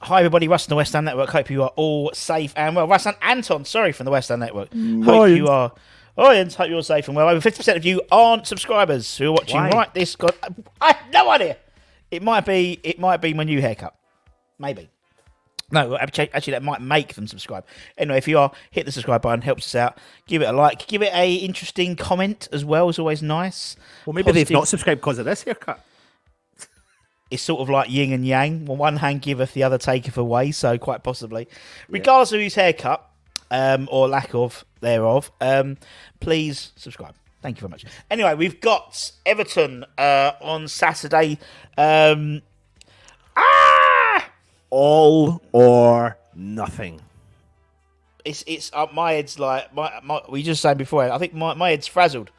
Hi everybody, Russ from the West Ham Network. Hope you are all safe and well. Russ and Anton, sorry, from the West Ham Network. Hope you are. Hope you're safe and well. Over 50% of you aren't subscribers who are watching right this. God, I have no idea. It might be my new haircut. Maybe. No, actually, that might make them subscribe. Anyway, if you are, hit the subscribe button. Helps us out. Give it a like. Give it a interesting comment as well. It's always nice. Well, maybe they've not subscribed because of this haircut. It's sort of like yin and yang. Well, one hand giveth, the other taketh away. So quite possibly, regardless of whose haircut or lack of thereof, please subscribe. Thank you very much. Anyway, we've got Everton on Saturday. All or nothing. It's my head's like my we just saying before. I think my head's frazzled.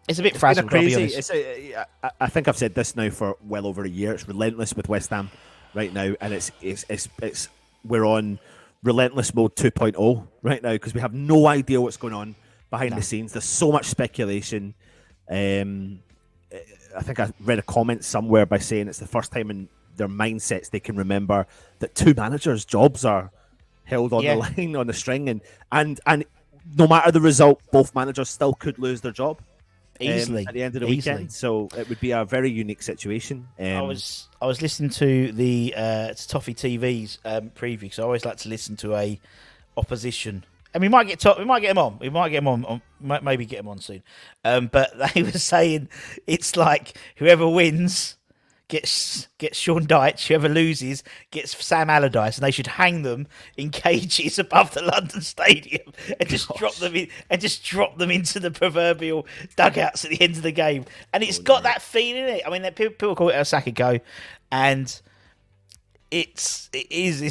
It's a bit frazzled. Crazy. I think I've said this now for well over a year. It's relentless with West Ham right now, and it's we're on relentless mode 2.0 right now because we have no idea what's going on behind the scenes. There's so much speculation. I think I read a comment somewhere by saying it's the first time in their mindsets they can remember that two managers' jobs are held on the line, on the string, and no matter the result, both managers still could lose their job easily at the end of the weekend. So it would be a very unique situation. I was listening to the Toffee TV's preview, so I always like to listen to a opposition. And we might get them on. We might get them on. Maybe get them on soon. But they were saying it's like whoever wins gets Sean Dyche, whoever loses gets Sam Allardyce, and they should hang them in cages above the London Stadium and just drop them into the proverbial dugouts at the end of the game. And it's got that feeling in it. I mean, people call it a Osaka go, and it is.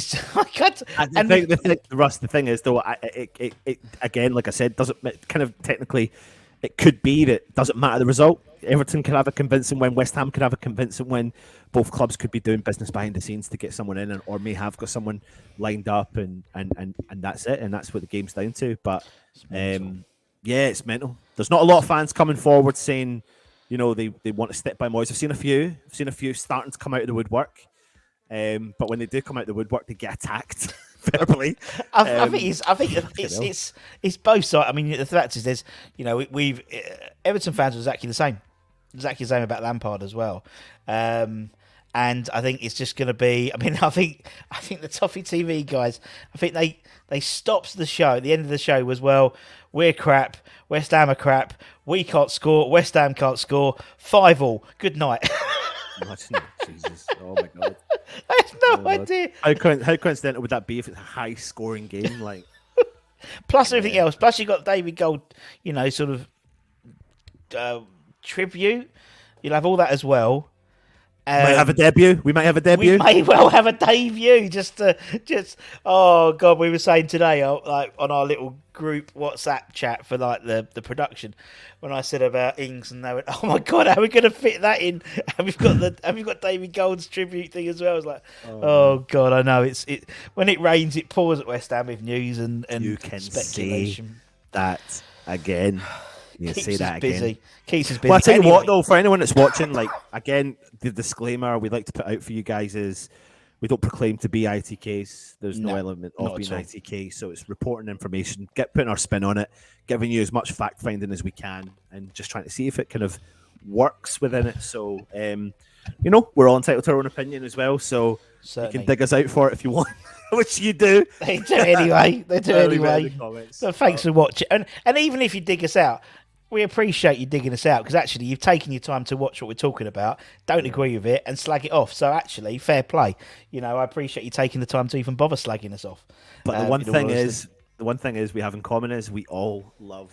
Russ, the thing is though, it again, like I said, doesn't kind of technically. It could be that it doesn't matter the result. Everton could have a convincing win. West Ham could have a convincing win. Both clubs could be doing business behind the scenes to get someone in, or may have got someone lined up, and that's it. And that's what the game's down to. But it's mental. There's not a lot of fans coming forward saying, they want to stick by Moyes. I've seen a few starting to come out of the woodwork. But when they do come out of the woodwork, they get attacked verbally. I think it's both sides. I mean, the fact is, there's we've Everton fans are exactly the same about Lampard as well. And I think it's just going to be. I mean, I think the Toffee TV guys. I think they stopped the show. The end of the show was, well, we're crap. West Ham are crap. We can't score. West Ham can't score. 5-5. Good night. Jesus! Oh my God! I have no idea. How coincidental would that be if it's a high-scoring game? Like, plus everything else. Plus you got David Gold, sort of tribute. You'll have all that as well. We might have a debut. We may well have a debut. Oh God, we were saying today, like on our little group WhatsApp chat for like the production, when I said about Ings, and they went, "Oh my God, how are we going to fit that in?" And we've got David Gold's tribute thing as well. I was like, "Oh God, I know it. When it rains, it pours at West Ham with news and you can speculation." Say that again. You say that again. Keeps us busy. Well, I'll tell you what, though, for anyone that's watching, like, again, the disclaimer we like to put out for you guys is we don't proclaim to be ITKs. There's no element of being ITK, so it's reporting information, putting our spin on it, giving you as much fact-finding as we can, and just trying to see if it kind of works within it. So, we're all entitled to our own opinion as well, so you can dig us out for it if you want, which you do. They do anyway. So thanks for watching. And even if you dig us out, we appreciate you digging us out, because actually you've taken your time to watch what we're talking about, don't agree with it, and slag it off. So actually, fair play. I appreciate you taking the time to even bother slagging us off. But the one thing is we have in common is we all love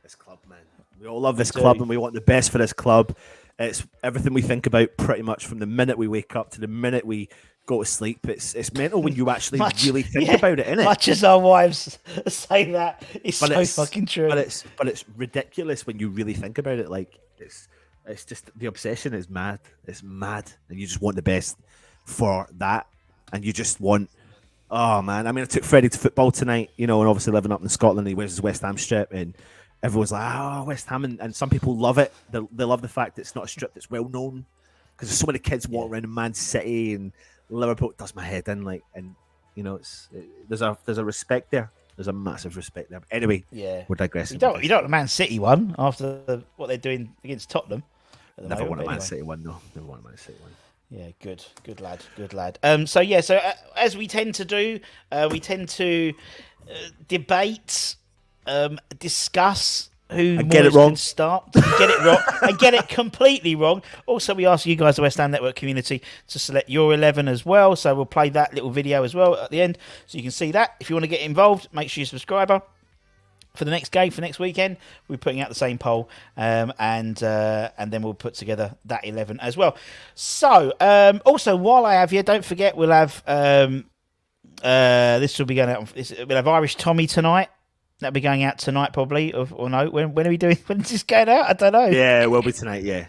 this club, man. We all love this club, and we want the best for this club. It's everything we think about pretty much from the minute we wake up to the minute we go to sleep. It's mental when you actually really think about it, innit? Much as our wives say that, it's fucking true. But it's ridiculous when you really think about it. Like it's just the obsession is mad. It's mad, and you just want the best for that, and you just want. Oh man, I mean, I took Freddie to football tonight, and obviously living up in Scotland, he wears his West Ham strip, and everyone's like, "Oh, West Ham," and some people love it. They love the fact that it's not a strip that's well known, because there's so many kids walking around in Man City and Liverpool does my head in. Like, and there's a respect there. There's a massive respect there. But anyway, Yeah, we're digressing. You don't the Man City one after what they're doing against Tottenham. Never won a Man City one, though. Never won a Man City one. Yeah, good lad. So as we tend to do, we tend to debate, discuss who get it wrong. Can start. Get it wrong. And get it completely wrong. Also, we ask you guys, the West Ham Network community, to select your 11 as well. So we'll play that little video as well at the end, so you can see that. If you want to get involved, make sure you're a subscriber. For the next game, for next weekend, we're putting out the same poll, and then we'll put together that 11 as well. So, also, while I have you, don't forget we'll have this will be going out. We'll have Irish Tommy tonight. That'll be going out tonight, probably. Or no? When are we doing? When is this going out? I don't know. Yeah, it will be tonight. Yeah.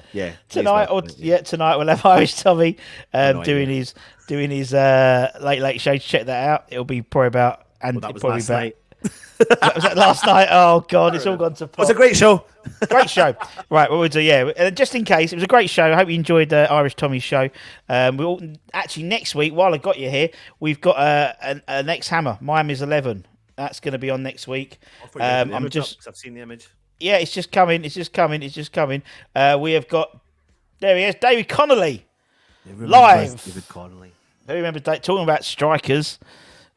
Tonight tonight we'll have Irish Tommy doing his late show. Check that out. It'll be probably about that was last night. Was that last night? Oh God, it's all gone to pot. It was a great show. Great show. Right, what we'll do, just in case, it was a great show. I hope you enjoyed Irish Tommy's show. Actually, next week, while I got you here, we've got a next hammer, Miami's 11. That's going to be on next week. I've seen the image. Yeah, it's just coming. We have got, there he is, David Connolly, live. David Connolly. Who remembers talking about strikers?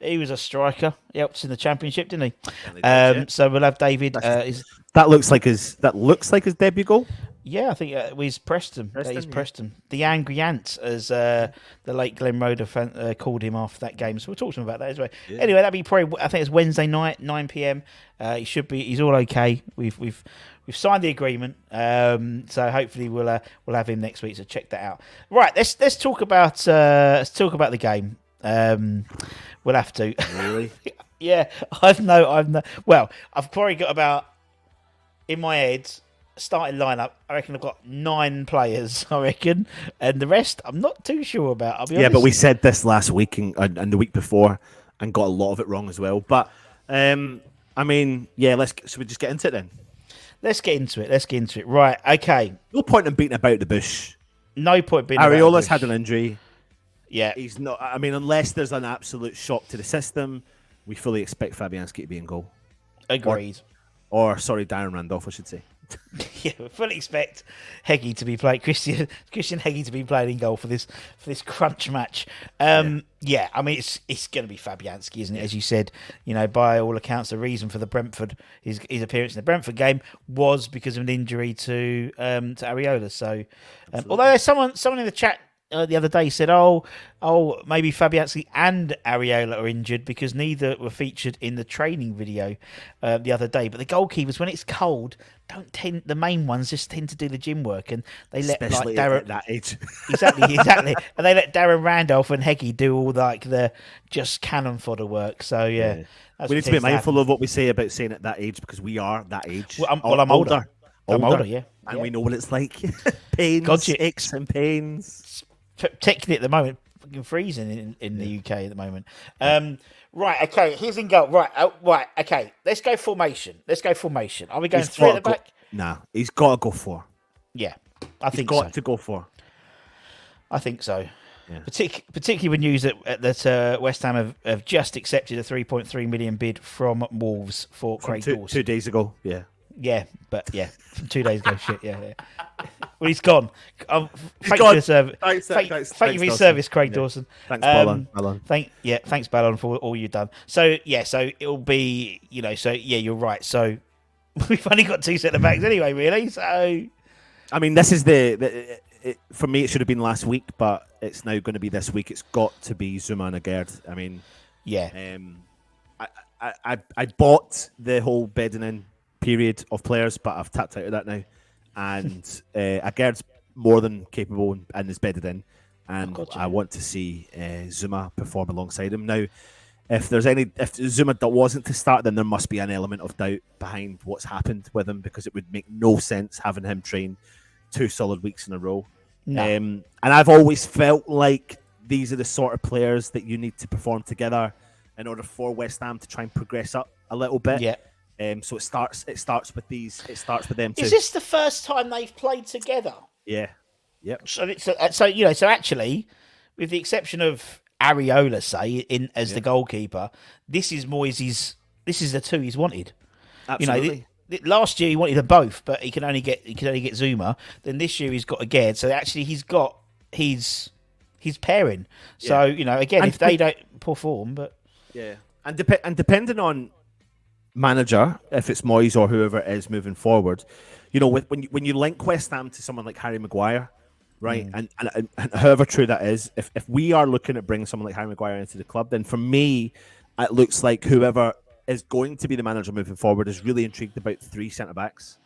He was a striker. He helped us in the championship, didn't he? So we'll have David. That looks like his debut goal. Yeah, I think it was Preston. That is Preston. The Angry Ant, as the late Glenn Roeder called him after that game. So we'll talk to him about that as well. Yeah. Anyway, that'll be probably, I think it's Wednesday night, 9 p.m. He's all okay. We've signed the agreement. So hopefully we'll have him next week. So check that out. Right, let's talk about the game. We'll have to. Really? Yeah, I've no. Well, I've probably got about, in my head, starting lineup. I reckon I've got 9 players. I reckon, and the rest I'm not too sure about. I'll be honest. But we said this last week and the week before, and got a lot of it wrong as well. But should we just get into it then? Let's get into it. Right. Okay. No point in beating about the bush. No point being. Areola's had an injury. Yeah. He's not. I mean, unless there's an absolute shock to the system, we fully expect Fabianski to be in goal. Agreed. Or Darren Randolph, I should say. Yeah, we fully expect Heggie to be playing Christian Heggie to be playing in goal for this crunch match. I mean it's going to be Fabianski, isn't it? As you said, by all accounts, the reason for the Brentford his appearance in the Brentford game was because of an injury to Areola. So, although there's someone in the chat the other day said, maybe Fabianski and Areola are injured because neither were featured in the training video the other day. But the goalkeepers, when it's cold, the main ones just tend to do the gym work, and they let especially Darren at that age. exactly, and they let Darren Randolph and Heggie do all the just cannon fodder work. So yeah. We need to be mindful of what we say about saying at that age, because we are that age. Well, I'm older. I'm older, yeah. And we know what it's like. Pains, aches and pains. Particularly at the moment, fucking freezing in the UK at the moment. Right, okay, here's in goal. Right, okay. Let's go formation. Are we going 3 at the back? Nah, he's got to go 4. Yeah, I think he's got to go 4. I think so. Yeah. Particularly with news that West Ham have just accepted a 3.3 million bid from Wolves for Craig Dawson. 2 days ago, yeah. Yeah, but 2 days ago, shit, yeah. Well, he's gone. Thank you for your service, Craig Dawson. Thanks, Ballon. Thanks, Ballon, for all you've done. So it'll be, you're right. So we've only got 2 centre backs anyway, really. So I mean, this is for me, it should have been last week, but it's now going to be this week. It's got to be Zuma and Agerd. I mean, yeah. I bought the whole bedding in period of players, but I've tapped out of that now. And Agerd's more than capable and is bedded in. And I want to see Zuma perform alongside him. Now, if Zuma wasn't to start, then there must be an element of doubt behind what's happened with him, because it would make no sense having him train 2 solid weeks in a row. No. And I've always felt like these are the sort of players that you need to perform together in order for West Ham to try and progress up a little bit. Yeah. So it starts with these. It starts with them too. Is this the first time they've played together? Yeah. Yep. So actually, with the exception of Areola, say, as the goalkeeper, this is Moyes'. This is the two he's wanted. Absolutely. Last year he wanted them both, but he can only get Zuma. Then this year he's got Aguerd, so actually he's got his pairing. So again, if they don't perform, but and depending on manager, if it's Moyes or whoever it is moving forward, when you link West Ham to someone like Harry Maguire, right, and however true that is, if we are looking at bringing someone like Harry Maguire into the club, then for me, it looks like whoever is going to be the manager moving forward is really intrigued about 3 centre-backs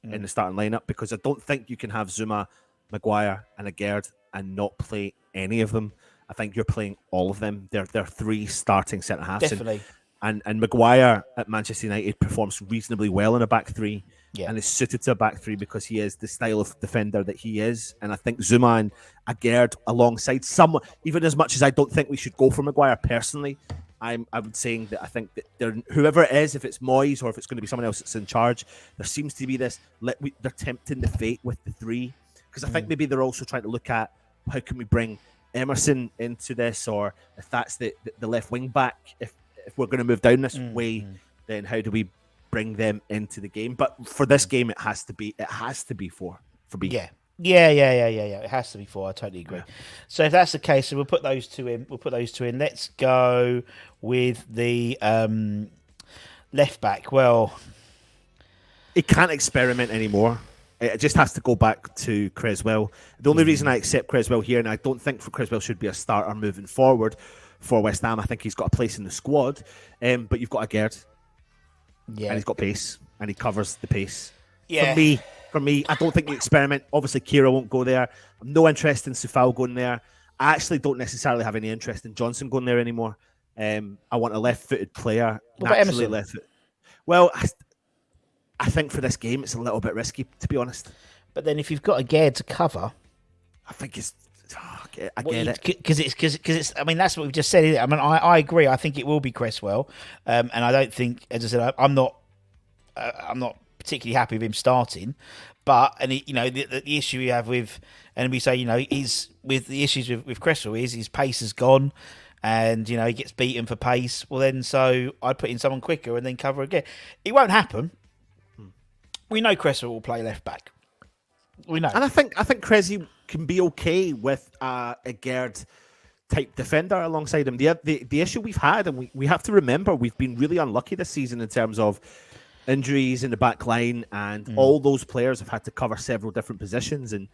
in the starting lineup, because I don't think you can have Zuma, Maguire and Aguerd and not play any of them. I think you're playing all of them. They're 3 starting centre-halves. Definitely. And Maguire at Manchester United performs reasonably well in a back 3 and is suited to a back 3 because he is the style of defender that he is. And I think Zuma and Aguerd alongside someone, even as much as I don't think we should go for Maguire personally, I would saying that I think that whoever it is, if it's Moyes or if it's going to be someone else that's in charge, there seems to be this, they're tempting the fate with the 3. Because I think maybe they're also trying to look at how can we bring Emerson into this, or if that's the left wing back, if we're going to move down this way, then how do we bring them into the game? But for this game, it has to be 4 for me. Yeah. It has to be 4. I totally agree. So if that's the case, so we'll put those two in. Let's go with the left back. Well, he can't experiment anymore. It just has to go back to Cresswell. The only reason I accept Cresswell here, and I don't think Cresswell should be a starter moving forward for West Ham. I think he's got a place in the squad. But you've got Aguerd. Yeah. And he's got pace, and he covers the pace. Yeah. For me, I don't think you experiment. Obviously, Kira won't go there. I'm no interest in Sufal going there. I actually don't necessarily have any interest in Johnson going there anymore. I want a left-footed player. What about Emerson? Left-footed. Well, I think for this game, it's a little bit risky, to be honest. But then if you've got Aguerd to cover, I think it's... I get it. Because it's... I mean, that's what we've just said. I mean, I agree. I think it will be Cresswell. And I don't think, as I said, I'm not particularly happy with him starting. But, and the issue we have with... And we say, he's with the issues with Cresswell is his pace has gone. And, he gets beaten for pace. Well, then, so I'd put in someone quicker and then cover again. It won't happen. We know Cresswell will play left back. We know. And I think Cressy can be okay with a Gerd type defender alongside him. The issue we've had, and we have to remember, we've been really unlucky this season in terms of injuries in the back line, and all those players have had to cover several different positions, and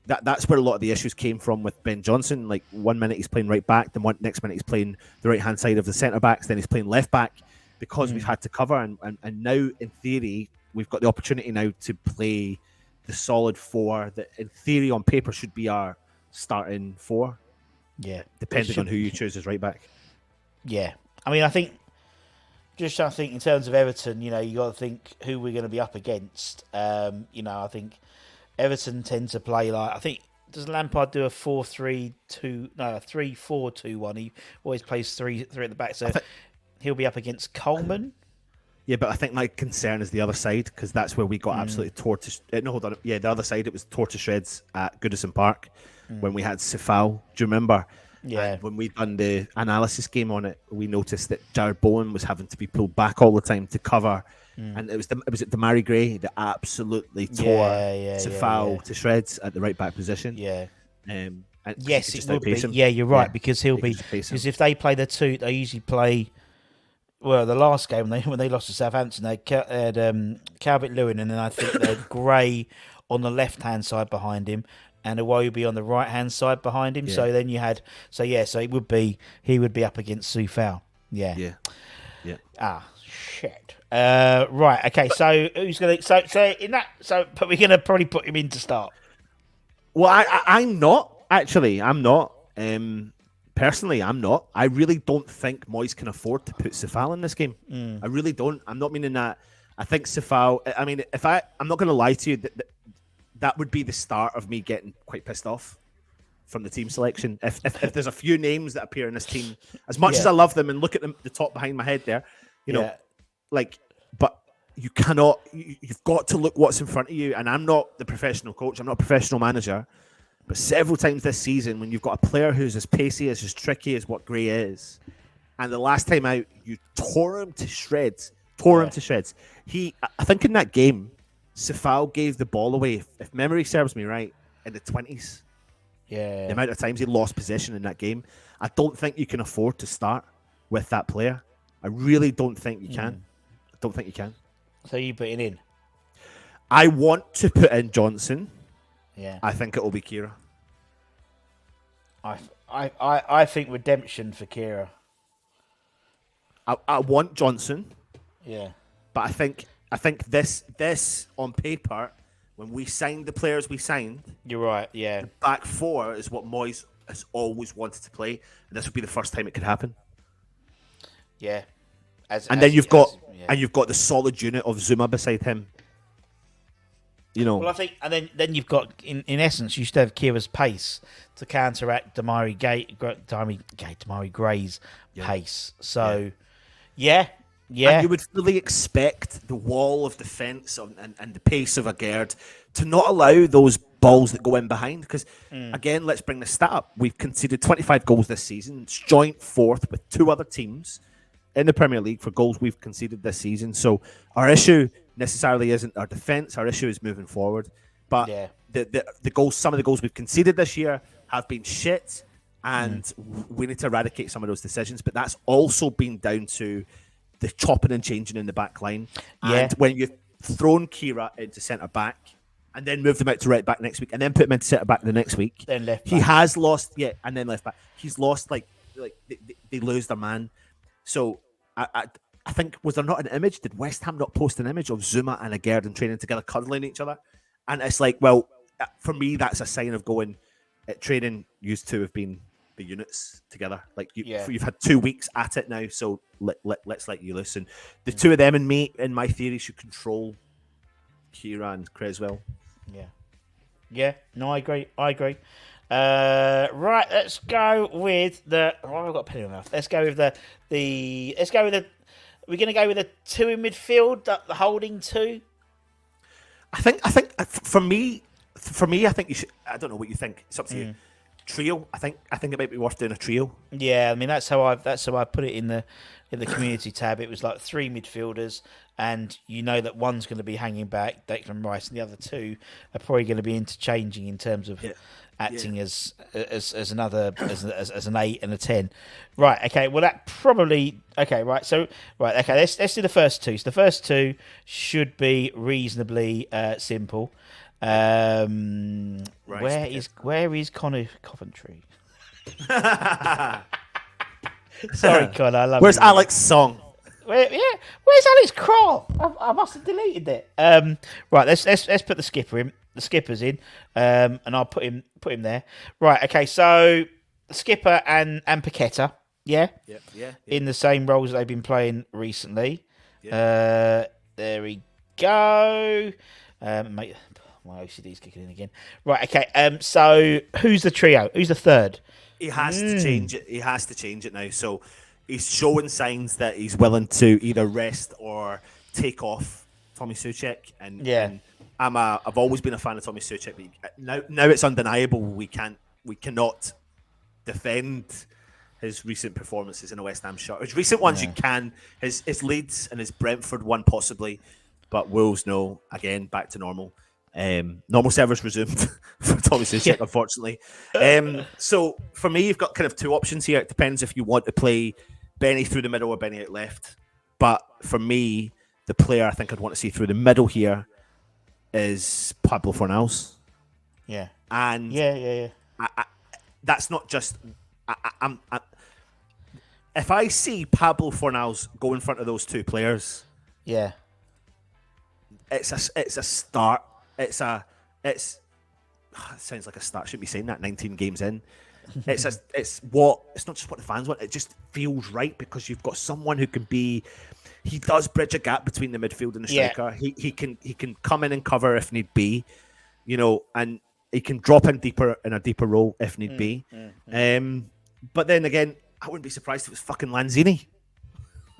that's where a lot of the issues came from with Ben Johnson. Like 1 minute he's playing right back, then next minute he's playing the right hand side of the centre backs, then he's playing left back because we've had to cover, and now in theory we've got the opportunity now to play the solid 4 that in theory on paper should be our starting 4. Yeah. Depending on who you choose as right back. Yeah. I mean, I think in terms of Everton, you got to think who we're going to be up against. I think Everton tend to play does Lampard do a 4-3-2? No, a 3-4-2-1. He always plays 3 at the back. So he'll be up against Coleman. Yeah, but I think my concern is the other side, because that's where we got absolutely tore to... No, hold on. Yeah, the other side, it was tore to shreds at Goodison Park when we had Sefal. Do you remember? Yeah. And when we done the analysis game on it, we noticed that Jared Bowen was having to be pulled back all the time to cover. And it was Damari Gray that absolutely tore Sefal to shreds at the right back position. Yeah. And yes, it will be. Yeah, you're right, because he'll be... Because if they play the 2, they usually play... Well, the last game when they lost to Southampton, they had Calvert-Lewin, and then I think they had Gray on the left-hand side behind him, and Iwobi on the right-hand side behind him. Yeah. So then you had, so he would be up against Sufal. Yeah. Ah, shit. Right. Okay. So who's gonna? But we're gonna probably put him in to start. Well, I'm not actually. I'm not. Personally, I'm not. I really don't think Moyes can afford to put Sefal in this game. I really don't. I'm not meaning that. I think Sefal... I mean, I'm not going to lie to you, that would be the start of me getting quite pissed off from the team selection. If there's a few names that appear in this team, as much as I love them and look at them, the top behind my head there, but you cannot... You've got to look what's in front of you, and I'm not the professional coach. I'm not a professional manager. But several times this season, when you've got a player who's as pacey, as tricky as what Gray is, and the last time out, you tore him to shreds. Him to shreds. I think in that game, Sefal gave the ball away, if memory serves me right, in the 20s. Yeah. The amount of times he lost possession in that game. I don't think you can afford to start with that player. I really don't think you can. I don't think you can. So you putting in? I want to put in Johnson. Yeah. I think it will be Kira. I think redemption for Kira. I want Johnson. Yeah. But I think this on paper, when we signed the players we signed, you're right. Yeah. The back four is what Moyes has always wanted to play, and this would be the first time it could happen. Yeah. Then you've got the solid unit of Zuma beside him. You know. Well, I think, and then you've got in essence, you still have Kira's pace to counteract Damari Gray's pace. So, yeah. And you would fully expect the wall of defence and the pace of a Gerd to not allow those balls that go in behind. Because, again, let's bring the stat up. We've conceded 25 goals this season. It's joint fourth with two other teams in the Premier League for goals we've conceded this season. So our issue necessarily isn't our defence. Our issue is moving forward. But the goals, some of the goals we've conceded this year have been shit. And we need to eradicate some of those decisions. But that's also been down to the chopping and changing in the back line. And when you've thrown Kira into centre-back and then moved him out to right-back next week and then put him into centre-back the next week, then left back. He has lost, and then left-back. He's lost, they lose their man. So I think, was there not an image? Did West Ham not post an image of Zuma and Gerd training together, cuddling each other? And it's like, well, for me, that's a sign of going, training used to have been the units together. Like you've had 2 weeks at it now, so let's let you loose. And the two of them, in my theory, should control Kira and Creswell. Yeah. No, I agree. Right, let's go with the. Oh, I've got a pen in my mouth. Let's go with the. We're going to go with a two in midfield, the holding two. I think for me, I think you should. I don't know what you think. It's up to you. Trio. I think it might be worth doing a trio. Yeah, I mean that's how I put it in the community tab. It was like three midfielders, and you know that one's going to be hanging back, Declan Rice, and the other two are probably going to be interchanging in terms of acting as another as an 8 and a 10. Right. Okay. Well, that probably okay. Right. So right. Okay. Let's do the first two. So the first two should be reasonably simple. Where is Connor Coventry? Sorry, Connor. I love. Where's you. Alex Song? Where's Alex Kroll? I must have deleted it. Right, let's put the skippers in, and I'll put him there. Right, okay. So the skipper and Paqueta, in the same roles they've been playing recently. There we go. Mate, my OCD's kicking in again. Right, okay. So who's the trio? Who's the third? He has to change it. He has to change it now. So he's showing signs that he's willing to either rest or take off Tommy Soucek. And I've always been a fan of Tommy Soucek. But now it's undeniable. We cannot defend his recent performances in a West Ham shirt. His recent ones you can. His Leeds and his Brentford one possibly, but Wolves no. Again, back to normal. Normal service resumed for Tommy Soucek, unfortunately. So for me, you've got kind of two options here. It depends if you want to play Benny through the middle or Benny out left. But for me, the player I think I'd want to see through the middle here is Pablo Fornals. Yeah. And that's not just. If I see Pablo Fornals go in front of those two players, it's a start. It sounds like a start. Shouldn't be saying that. 19 games in, it's not just what the fans want. It just feels right because you've got someone who can be. He does bridge a gap between the midfield and the striker. He can come in and cover if need be, and he can drop in deeper in a deeper role if need be. But then again, I wouldn't be surprised if it was fucking Lanzini.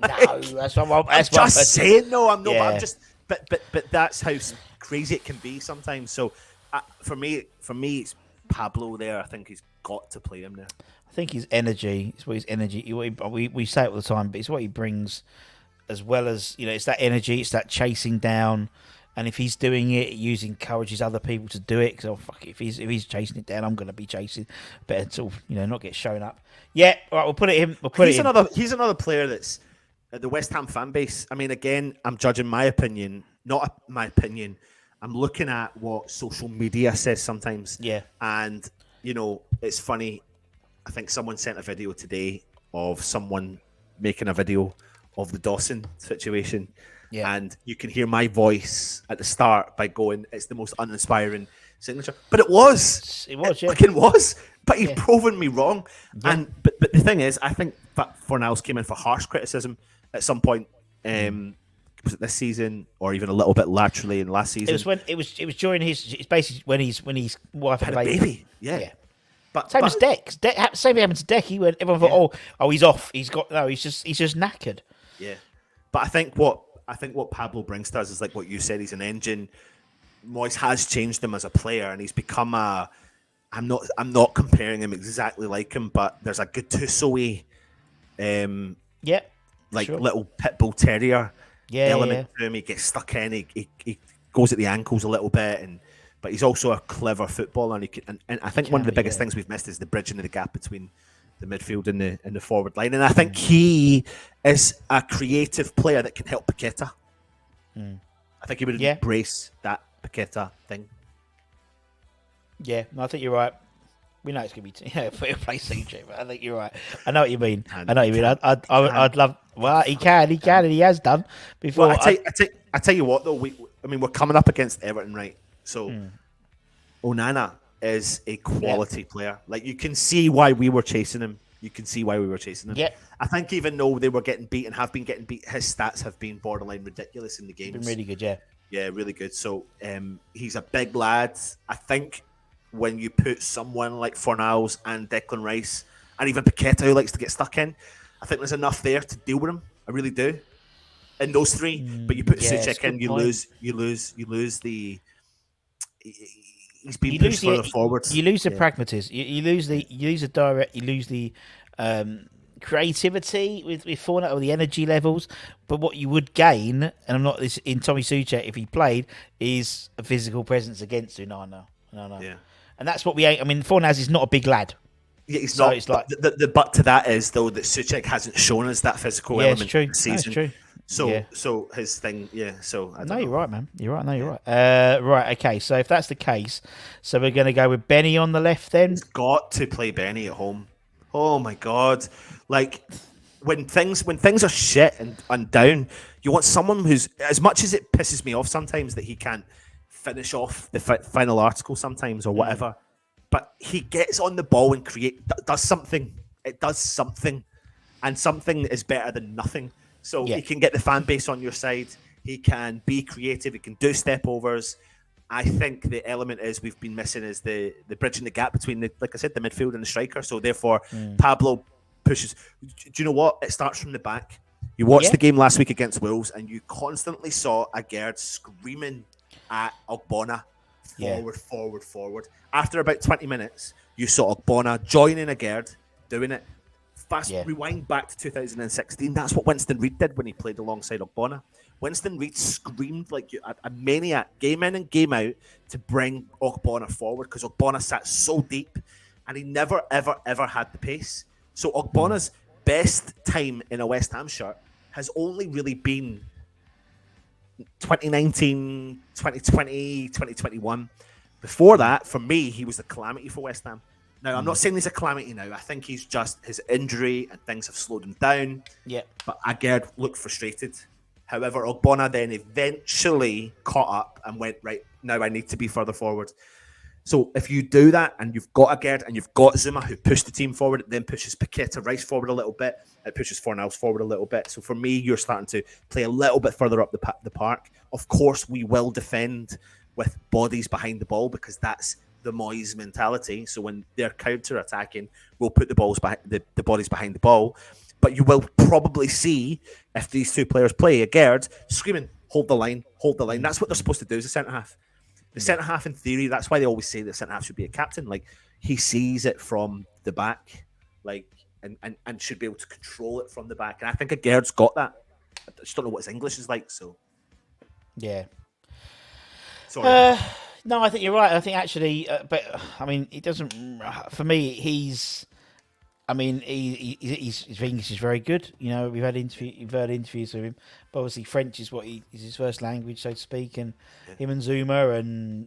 No, that's what I'm just saying. No, I'm not. But I'm just. But that's how crazy it can be sometimes. So for me, it's Pablo there. I think he's got to play him there. I think his energy. It's what his energy. We say it all the time, but it's what he brings, as well as it's that energy. It's that chasing down. And if he's doing it, he encourages other people to do it. Because fuck it, if he's chasing it down, I'm going to be chasing. Better to not get shown up. Yeah, all right, we'll put it in. He's another player that's at the West Ham fan base. I mean, again, I'm judging my opinion, not my opinion. I'm looking at what social media says sometimes. Yeah, and it's funny. I think someone sent a video today of someone making a video of the Dawson situation. Yeah. And you can hear my voice at the start by going, it's the most uninspiring signature. But it was. It was, yeah. It was. But he's proven me wrong. Yeah. And but the thing is, I think that Fornals came in for harsh criticism at some point. Was it this season or even a little bit laterally in last season? It was during his. It's basically when his wife had a baby. Yeah. But same as Deck. Same thing happened to Deck. He went. Everyone thought, oh, he's off. He's just knackered. Yeah. But I think what Pablo brings to us is like what you said. He's an engine. Moyes has changed him as a player, and he's become a. I'm not comparing him exactly like him, but there's a Gattuso-y, little pit bull terrier element to him. He gets stuck in. He goes at the ankles a little bit, but he's also a clever footballer, and I think one of the biggest things we've missed is the bridging of the gap between the midfield and the forward line. And I think he is a creative player that can help Paqueta. I think he would embrace that Paqueta thing. Yeah, no, I think you're right. We know it's going to be put in place CJ, but I think you're right. I know what you mean. I'd love. Well, he can, and he has done before. Well, I tell you what, though. We're coming up against Everton, right? So, Onana is a quality player. Like, you can see why we were chasing him. Yeah. I think even though they were getting beat and have been getting beat, his stats have been borderline ridiculous in the games. Been really good, yeah. Yeah, really good. So, he's a big lad. I think when you put someone like Fornals and Declan Rice and even Paqueta, who likes to get stuck in, I think there's enough there to deal with him. I really do. In those three, but you put Souček in, you lose the. He's been pushed further forwards. You lose the pragmatism. You lose the direct. You lose the creativity with Fornals or the energy levels. But what you would gain, and I'm not this in Tommy Souček if he played, is a physical presence against Onana. No. Yeah. And that's what we. I mean, Fornals is not a big lad. Yeah, he's not. It's like the but to that is though that Souček hasn't shown us that physical element this season. That's true. So his thing, So I don't know. You're right, man. You're right. No, you're right. Right. Okay. So if that's the case, so we're going to go with Benny on the left then. He's got to play Benny at home. Oh my God! Like when things are shit and down, you want someone who's, as much as it pisses me off sometimes that he can't finish off the final article sometimes or whatever, but he gets on the ball and does something. It does something, and something is better than nothing. So he can get the fan base on your side. He can be creative. He can do step overs. I think the element we've been missing is the bridging the gap between like I said, the midfield and the striker. So therefore, Pablo pushes. Do you know what? It starts from the back. You watched the game last week against Wolves, and you constantly saw Agerd screaming at Ogbonna, forward. After about 20 minutes, you saw Ogbonna joining Agerd, doing it. Rewind back to 2016. That's what Winston Reid did when he played alongside Ogbonna. Winston Reid screamed like a maniac, game in and game out, to bring Ogbonna forward because Ogbonna sat so deep and he never, ever, ever had the pace. So Ogbonna's best time in a West Ham shirt has only really been 2019, 2020, 2021. Before that, for me, he was a calamity for West Ham. Now, I'm not saying he's a calamity now. I think he's just his injury and things have slowed him down. Yeah. But Agerd looked frustrated. However, Ogbonna then eventually caught up and went, right, now I need to be further forward. So if you do that and you've got Agerd and you've got Zuma who pushed the team forward, it then pushes Paqueta Rice forward a little bit. It pushes Fornals forward a little bit. So for me, you're starting to play a little bit further up the park. Of course, we will defend with bodies behind the ball because that's the Moyes mentality. So when they're counter-attacking, we'll put the bodies behind the ball. But you will probably see, if these two players play, Agerd screaming, hold the line. That's what they're supposed to do as a centre-half. The centre half, in theory, that's why they always say that centre half should be a captain. Like, he sees it from the back, like, and should be able to control it from the back. And I think Agaird's got that. I just don't know what his English is like. So yeah. sorry. No, I think you're right. I think actually, but I mean, it doesn't. For me, he's. I mean, his English is very good. You know, we've heard interviews with him. But obviously, French is is his first language, so to speak. And him and Zuma, and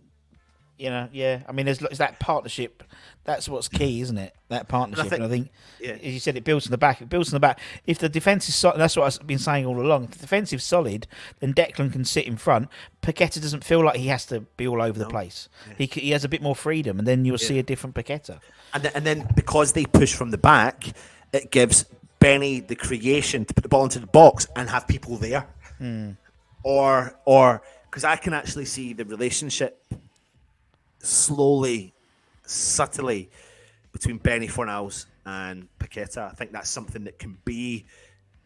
you know, I mean, there's that partnership. That's what's key, isn't it? That partnership. And I think, as you said, it builds from the back. It builds from the back. If the defence is solid, that's what I've been saying all along. If the defence is solid, then Declan can sit in front. Paqueta doesn't feel like he has to be all over the place. Yeah. He has a bit more freedom, and then you'll see a different Paqueta. And then because they push from the back, it gives Benny the creation to put the ball into the box and have people there. Or because I can actually see the relationship slowly, subtly between Benny Fornals and Paqueta. I think that's something that can be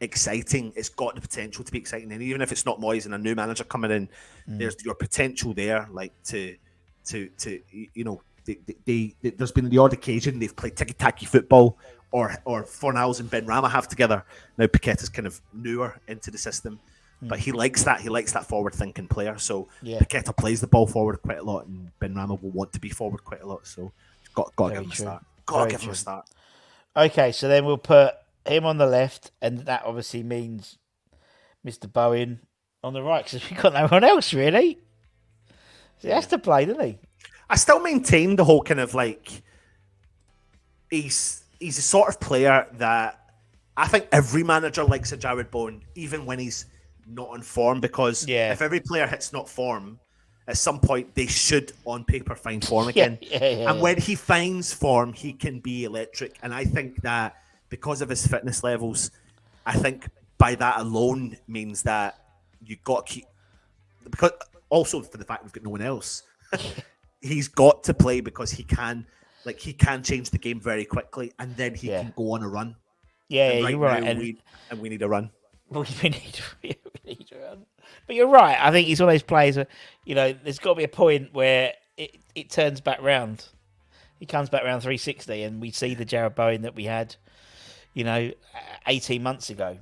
exciting. It's got the potential to be exciting, and even if it's not Moyes and a new manager coming in, there's your potential there, like to you know. There's been the odd occasion they've played tiki-taki football, or Fornals and Benrahma have together. Now Paqueta's kind of newer into the system, but he likes that. He likes that forward-thinking player. So Paqueta plays the ball forward quite a lot, and Benrahma will want to be forward quite a lot. So got to give him a start. Got to give him a start. Okay, so then we'll put him on the left, and that obviously means Mr. Bowen on the right, because we've got no one else really. So he has to play, doesn't he? I still maintain the whole kind of like he's a sort of player that I think every manager likes a Jared Bowen, even when he's not on form, because if every player hits not form, at some point they should on paper find form again. And when he finds form, he can be electric. And I think that because of his fitness levels, I think by that alone means that you've got to keep, because also for the fact we've got no one else. He's got to play because he can change the game very quickly, and then he can go on a run. Yeah, you're right. And we need a run. We need a run. But you're right. I think he's one of those players where, you know, there's got to be a point where it turns back round. He comes back round 360, and we see the Jared Bowen that we had, you know, 18 months ago.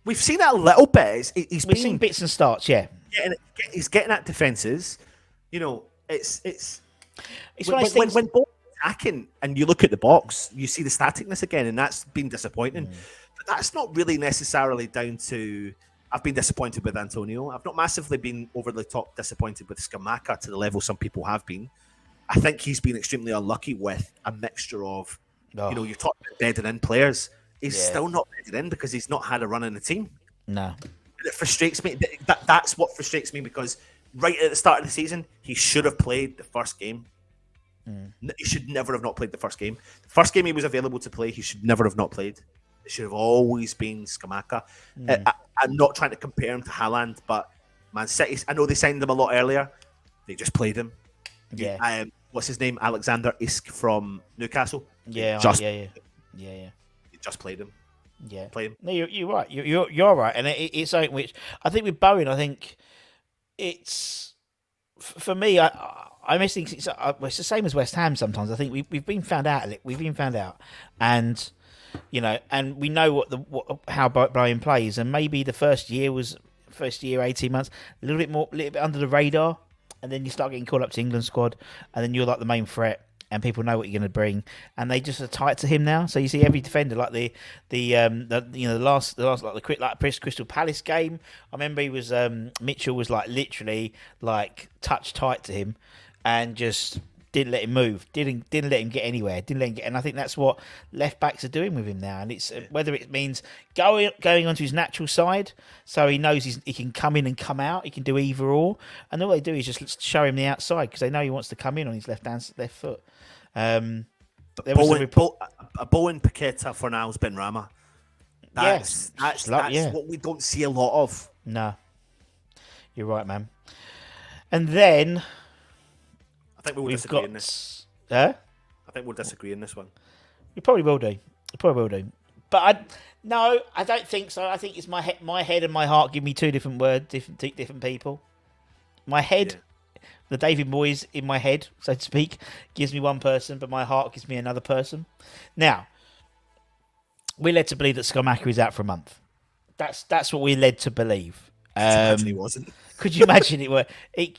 We've seen that a little bit. We've seen bits and starts, he's getting at defences. You know, it's when ball attacking and you look at the box, you see the staticness again, and that's been disappointing. But that's not really necessarily down to. I've been disappointed with Antonio. I've not massively been overly top disappointed with Scamacca to the level some people have been. I think he's been extremely unlucky with a mixture of, you know, you're talking about bedding in players. He's still not bedded in because he's not had a run in the team. No, it frustrates me. That's what frustrates me, because right at the start of the season, he should have played the first game. He should never have not played the first game. The first game he was available to play, he should never have not played. It should have always been Scamacca. I'm not trying to compare him to Haaland, but Man City, I know they signed him a lot earlier. They just played him. What's his name? Alexander Isk from Newcastle. You just played him. Yeah, play him. No, you're right. You're right, and it's something which I think with Bowen, I think it's for me. I almost think it's the same as West Ham. Sometimes I think we've been found out. We've been found out, and you know, and we know how Bowen plays, and maybe the first year, 18 months, a little bit under the radar, and then you start getting called up to England squad, and then you're like the main threat. And people know what you're going to bring, and they just are tight to him now. So you see every defender, like the last Crystal Palace game. I remember he was Mitchell was like literally like touch tight to him, and just didn't let him move, didn't let him get anywhere, and I think that's what left backs are doing with him now. And it's whether it means going onto his natural side, so he knows he can come in and come out, he can do either or, and all they do is just show him the outside because they know he wants to come in on his left foot. Bowen, Paqueta, Fornals, Benrahma. That's what we don't see a lot of. No, you're right, man. And then I think we'll disagree in this. I think we'll disagree in this one. You probably will do. But I don't think so. I think it's my head and my heart give me two different words, different people. My head The David Moyes in my head, so to speak, gives me one person, but my heart gives me another person. Now, we're led to believe that Skamaka is out for a month. That's what we're led to believe. Imagine he wasn't. Could you imagine it were? It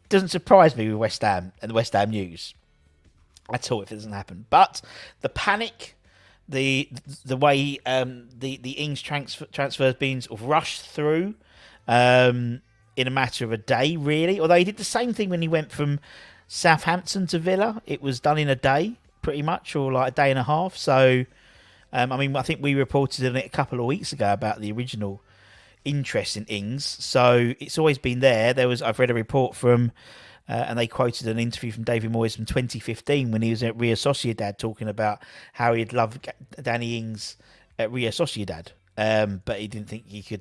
doesn't surprise me with West Ham and the West Ham news at all if it doesn't happen. But the panic, the way the Ings transfer has been sort of rushed through in a matter of a day, really. Although he did the same thing when he went from Southampton to Villa. It was done in a day, pretty much, or like a day and a half. So, I think we reported on it a couple of weeks ago about the original interest in Ings. So it's always been there. I've read a report from, and they quoted an interview from David Moyes from 2015 when he was at Real Sociedad talking about how he'd love Danny Ings at Real Sociedad, but he didn't think the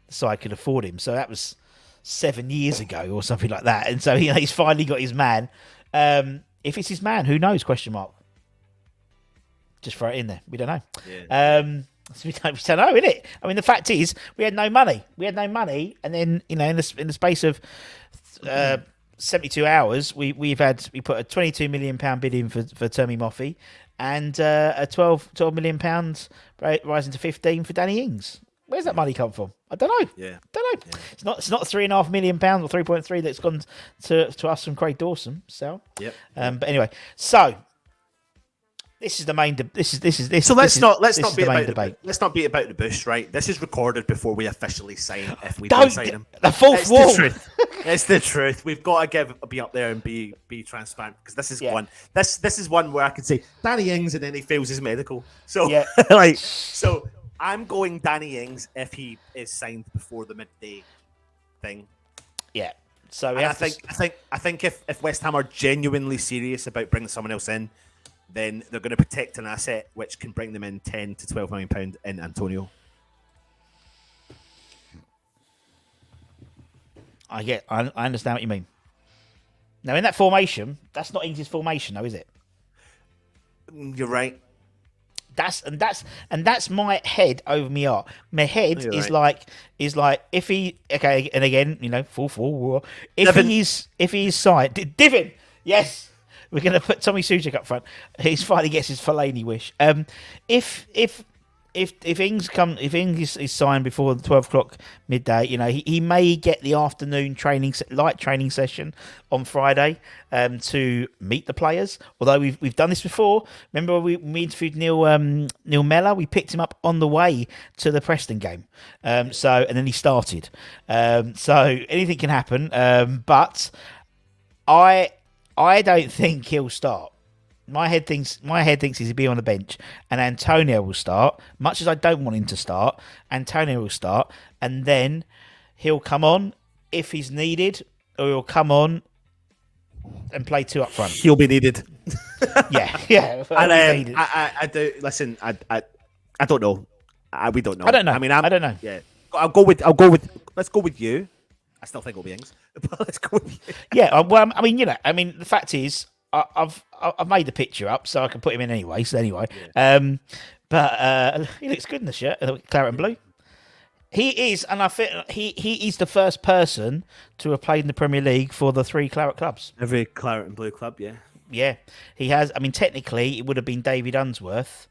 side could afford him. So that was 7 years ago or something like that. And so he's finally got his man. If it's his man, who knows? Question mark. Just throw it in there. We don't know. Yeah. We don't know, innit? I mean, the fact is, we had no money. And then, in the space of 72 hours, we put a £22 million bid in for Termy Moffey, and a £12 million rising to 15 for Danny Ings. Where's that money come from? I don't know. Yeah. Don't know. Yeah. It's not £3.5 million or 3.3 that's gone to us from Craig Dawson. So, yep. But anyway, so. This is the main. This is. So let's not beat about the bush, right? This is recorded before we officially sign. If we don't sign him, the fourth wall. The truth. It's the truth. We've got to be up there and be transparent, because this is one. This is one where I can say Danny Ings and then he fails his medical. So so I'm going Danny Ings if he is signed before the midday thing. Yeah. So I think if West Ham are genuinely serious about bringing someone else in, then they're going to protect an asset which can bring them in £10 to £12 million in Antonio. I understand what you mean. Now, in that formation, that's not Ings' formation, though, is it? You're right. That's my head over me art. My head is right. like if he and again 4-4. If he's signed, Divin, yes. We're going to put Tommy Suchek up front. He finally gets his Fellaini wish. If Ings is signed before the 12 o'clock midday, he may get the afternoon light training session on Friday to meet the players. Although we've done this before. Remember we interviewed Neil Mellor. We picked him up on the way to the Preston game. And then he started. So anything can happen. But I don't think he'll start. My head thinks he'll be on the bench, and Antonio will start. Much as I don't want him to start, Antonio will start, and then he'll come on if he's needed, or he'll come on and play two up front. He'll be needed. yeah. And I do listen. I don't know. We don't know. I don't know. I don't know. Yeah, I'll go with. Let's go with you. I still think it'll be Ings, but let's go with you. Yeah, well, the fact is, I've made the picture up, so I can put him in anyway. So anyway, but he looks good in the shirt, claret and blue. He is, and I feel he is the first person to have played in the Premier League for the three claret clubs. Every claret and blue club, yeah. Yeah, he has. I mean, technically, it would have been David Unsworth.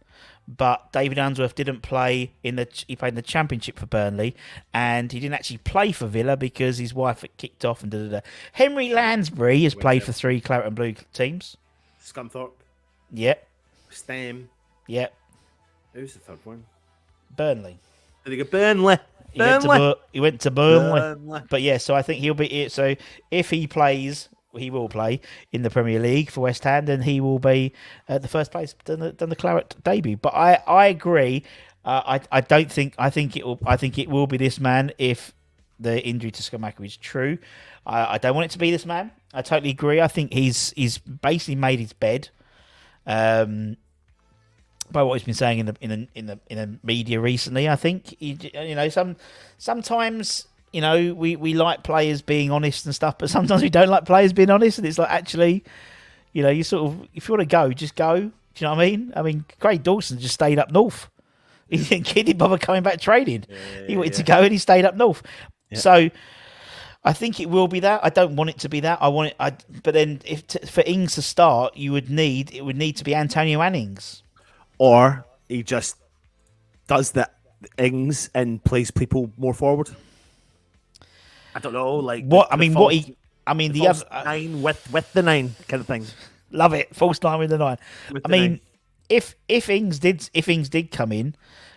But David Unsworth didn't play he played in the Championship for Burnley, and he didn't actually play for Villa because his wife had kicked off and da. Henry Lansbury has played for three claret and blue teams. Scunthorpe. Yep. Stam. Yep. Who's the third one? Burnley. Did he go Burnley? He went to Burnley. But yeah, so I think he'll be. So if he plays, he will play in the Premier League for West Ham, and he will be the first place done the claret debut. But I agree. I think it will be this man if the injury to Skamaka is true. I don't want it to be this man. I totally agree. I think he's basically made his bed. By what he's been saying in the media recently, I think sometimes. We like players being honest and stuff, but sometimes we don't like players being honest. And it's like, actually, you sort of, if you want to go, just go. Do you know what I mean? I mean, Craig Dawson just stayed up north. He didn't bother coming back training. He wanted to go and he stayed up north. Yeah. So I think it will be that. I don't want it to be that. I want it. But then, for Ings to start, it would need to be Antonio and Ings. Or he just does the Ings and plays people more forward. I don't know. Like what? The other 9 with the 9 kind of thing. Love it. False 9 with the 9. With I the mean, 9. if Ings did come in,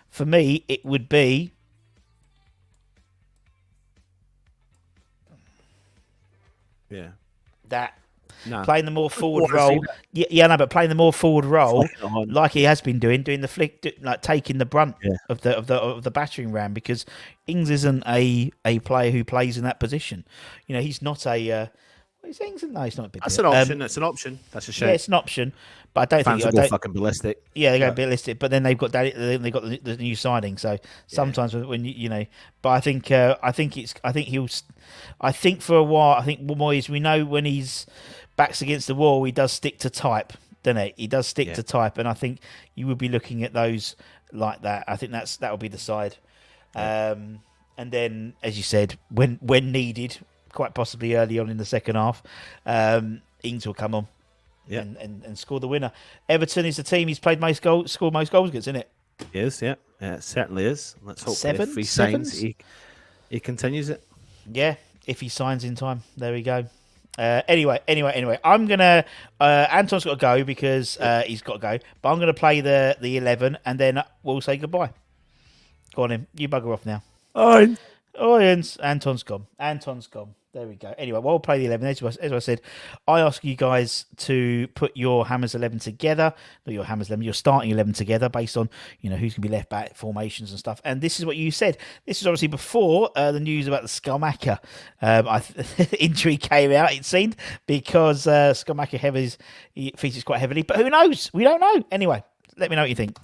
for me, it would be. Yeah. That No. playing the more forward role. Yeah, no, but playing the more forward role, like he has been doing the flick, like taking the brunt of the battering ram, because Ings isn't a player who plays in that position. You know, he's not a. Is Ings? No, he's not a big. That's an option. That's an option. That's a shame. Yeah, it's an option, but I don't Fans think will go fucking ballistic. Yeah, they go ballistic, but then they've got the new signing. So sometimes when you know, but I think for a while, I think Moyes, we know when he's backs against the wall, he does stick to type, doesn't he? He does stick to type, and I think you would be looking at those like that. I think that will be the side, and then as you said, when needed, quite possibly early on in the second half, Ings will come on. Yeah, and score the winner. Everton is the team he's played scored most goals against, isn't it? It is, yeah. It certainly is. Let's hope if he Sevens? signs, he continues it. Yeah, if he signs in time. There we go. Anyway, I'm gonna. Anton's got to go because he's got to go. But I'm gonna play the 11, and then we'll say goodbye. Go on, him. You bugger off now. Oh, Anton's gone. There we go. Anyway, we'll play the 11. As I said, I ask you guys to put your Hammers 11 together. Not your Hammers 11, your starting 11 together based on, who's going to be left back, formations and stuff. And this is what you said. This is obviously before the news about the Schumacher injury came out, it seemed, because Schumacher features quite heavily. But who knows? We don't know. Anyway, let me know what you think.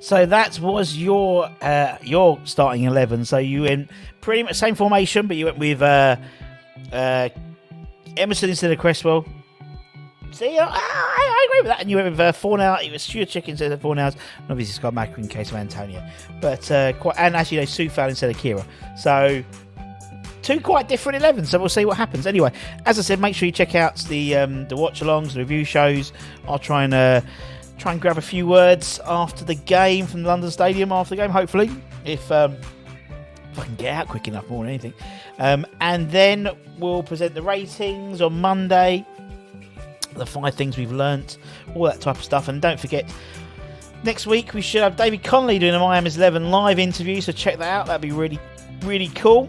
So that was your starting 11. So you went pretty much same formation, but you went with Emerson instead of Cresswell. See, I agree with that. And you went with Fornal. It was Stuart Chick instead of Fornals. And obviously Scott Macker in case of Antonio. But and actually Soufal instead of Kira. So two quite different 11s. So we'll see what happens. Anyway, as I said, make sure you check out the watch-alongs, the review shows. I'll try and grab a few words after the game from the London Stadium after the game, hopefully, if I can get out quick enough more than anything. And then we'll present the ratings on Monday, the 5 things we've learnt, all that type of stuff. And don't forget, next week we should have David Connolly doing a Miami's 11 live interview, so check that out. That'd be really, really cool.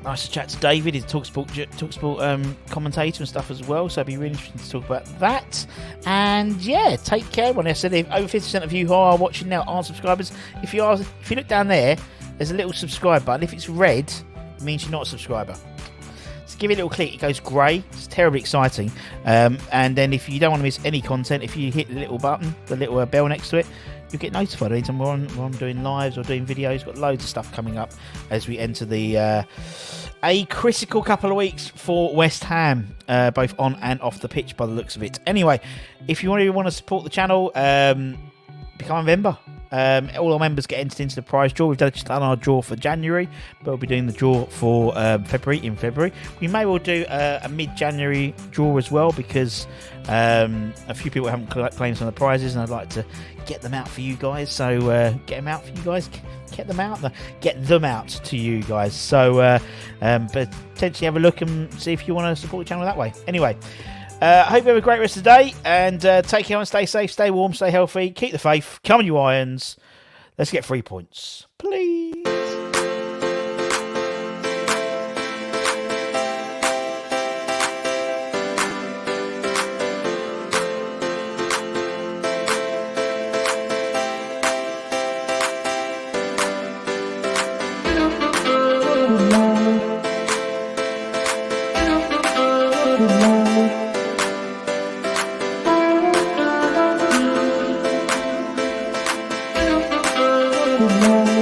Nice to chat to David. He's a TalkSport commentator and stuff as well, so it'd be really interesting to talk about that. And yeah, take care. When I said if over 50% of you who are watching now aren't subscribers, if you look down there, there's a little subscribe button. If it's red, it means you're not a subscriber. So give it a little click. It goes grey. It's terribly exciting. And then if you don't want to miss any content, if you hit the little button, the little bell next to it, you'll get notified anytime we're on doing lives or doing videos. Got loads of stuff coming up as we enter the a critical couple of weeks for West Ham, both on and off the pitch by the looks of it. Anyway, if you really want to support the channel, become a member. All our members get entered into the prize draw. We've just done our draw for January, but we'll be doing the draw for February. In February, we may well do a mid-January draw as well, because a few people haven't claimed some of the prizes, and I'd like to get them out for you guys. So get them out for you guys. Get them out to you guys. So potentially have a look and see if you want to support the channel that way. Anyway. Hope you have a great rest of the day, and take care and stay safe, stay warm, stay healthy, keep the faith, come on you Irons. Let's get 3 points, please. Thank you.